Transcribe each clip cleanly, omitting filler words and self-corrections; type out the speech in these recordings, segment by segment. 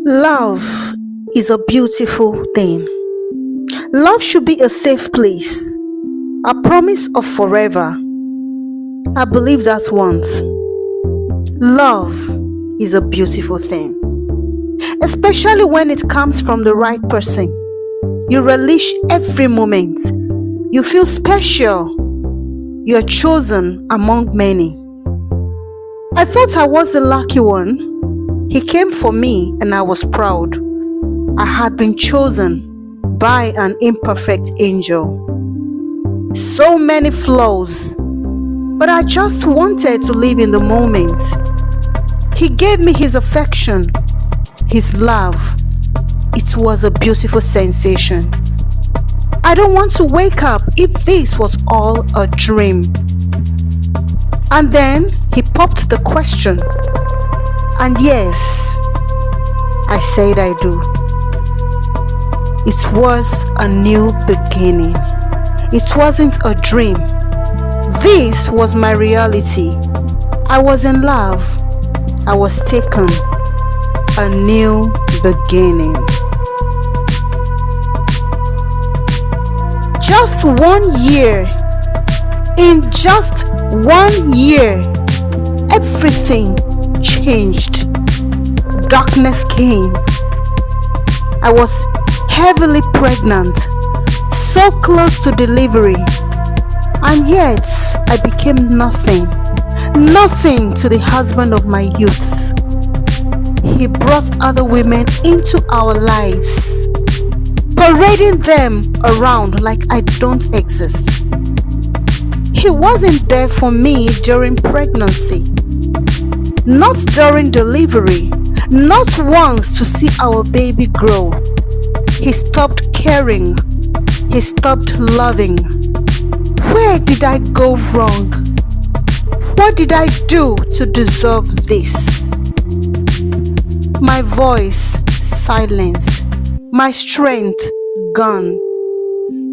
Love is a beautiful thing. Love should be a safe place, a promise of forever. I believe that once. Love is a beautiful thing, especially when it comes from the right person. You relish every moment. You feel special. You're chosen among many. I thought I was the lucky one. He came for me and I was proud. I had been chosen by an imperfect angel. So many flaws, but I just wanted to live in the moment. He gave me his affection, his love. It was a beautiful sensation. I don't want to wake up if this was all a dream. And then he popped the question. And yes, I said I do. It was a new beginning. It wasn't a dream. This was my reality. I was in love. I was taken. A new beginning. Just 1 year. In just 1 year, everything changed. Darkness came. I was heavily pregnant, so close to delivery, and yet I became nothing to the husband of my youth. He brought other women into our lives, parading them around like I don't exist. He wasn't there for me during pregnancy, not during delivery, not once to see our baby grow. He stopped caring. He stopped loving. Where did I go wrong? What did I do to deserve this? My voice silenced, my strength gone.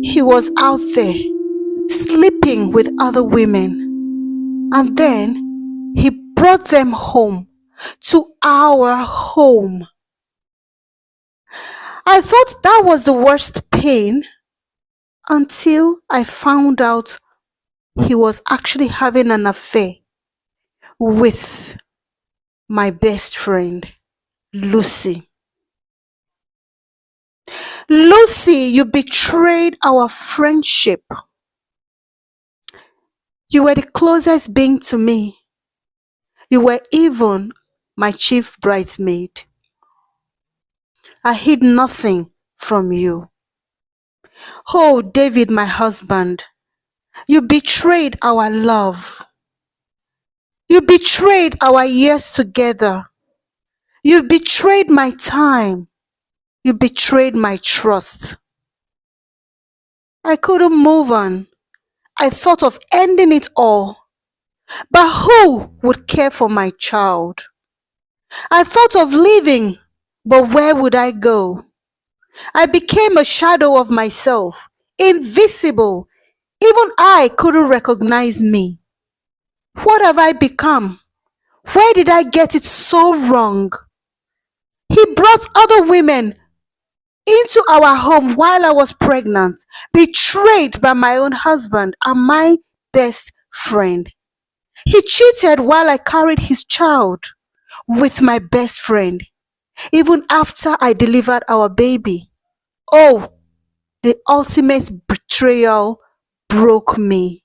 He was out there, sleeping with other women. And then he brought them home, to our home. I thought that was the worst pain until I found out he was actually having an affair with my best friend, Lucy. Lucy, you betrayed our friendship. You were the closest being to me. You were even my chief bridesmaid. I hid nothing from you. Oh, David, my husband, you betrayed our love. You betrayed our years together. You betrayed my time. You betrayed my trust. I couldn't move on. I thought of ending it all. But who would care for my child? I thought of leaving, but where would I go? I became a shadow of myself, invisible. Even I couldn't recognize me. What have I become? Where did I get it so wrong? He brought other women into our home while I was pregnant, betrayed by my own husband and my best friend. He cheated while I carried his child with my best friend, even after I delivered our baby. Oh, the ultimate betrayal broke me.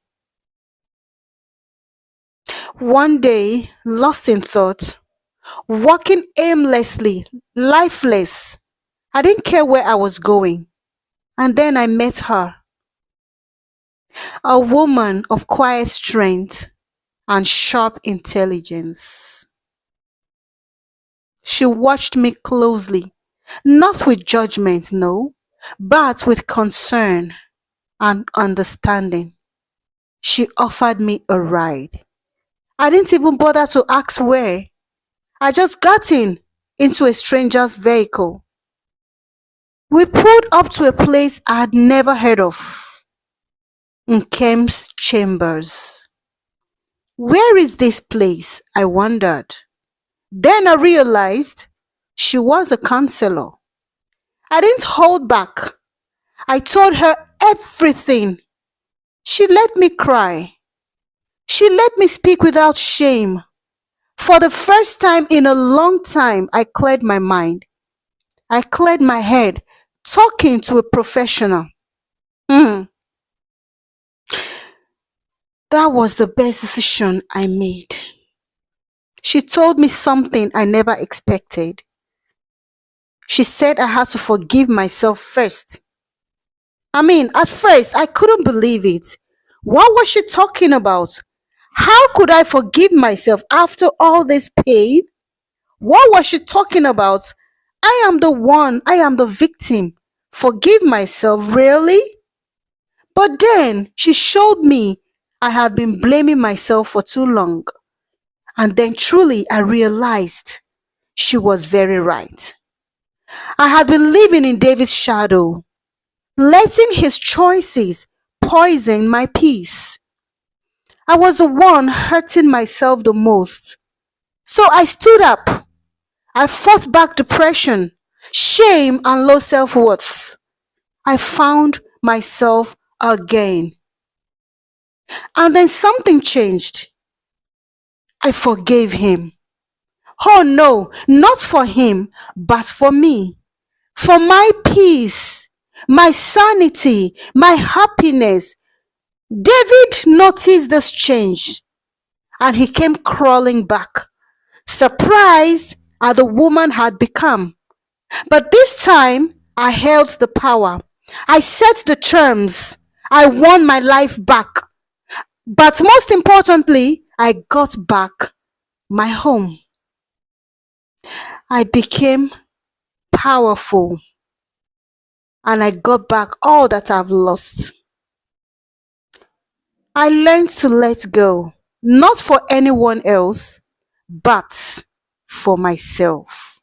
One day, lost in thought, walking aimlessly, lifeless, I didn't care where I was going. And then I met her, a woman of quiet strength and sharp intelligence. She watched me closely, not with judgment, no, but with concern and understanding. She offered me a ride. I didn't even bother to ask where. I just got into a stranger's vehicle. We pulled up to a place I had never heard of, Nkem's Chambers. Where is this place? I wondered. Then I realized She was a counselor. I didn't hold back. I told her everything. She let me cry. She let me speak without shame. For the first time in a long time, I cleared my mind. I cleared my head talking to a professional. Hmm, that was the best decision I made. She told me something I never expected. She said I had to forgive myself first. At first, I couldn't believe it. What was she talking about? How could I forgive myself after all this pain? What was she talking about? I am the one, I am the victim. Forgive myself, really? But then she showed me I had been blaming myself for too long. And then truly I realized she was very right. I had been living in David's shadow, letting his choices poison my peace. I was the one hurting myself the most. So I stood up. I fought back depression, shame, and low self worth. I found myself again. And then something changed. I forgave him. Oh no, not for him, but for me. For my peace, my sanity, my happiness. David noticed this change and he came crawling back, surprised at the woman had become. But this time, I held the power. I set the terms. I won my life back. But most importantly, I got back my home. I became powerful and I got back all that I've lost. I learned to let go, not for anyone else, but for myself.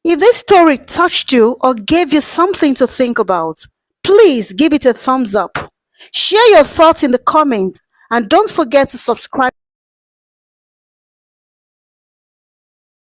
If this story touched you or gave you something to think about, please give it a thumbs up. Share your thoughts in the comments and don't forget to subscribe.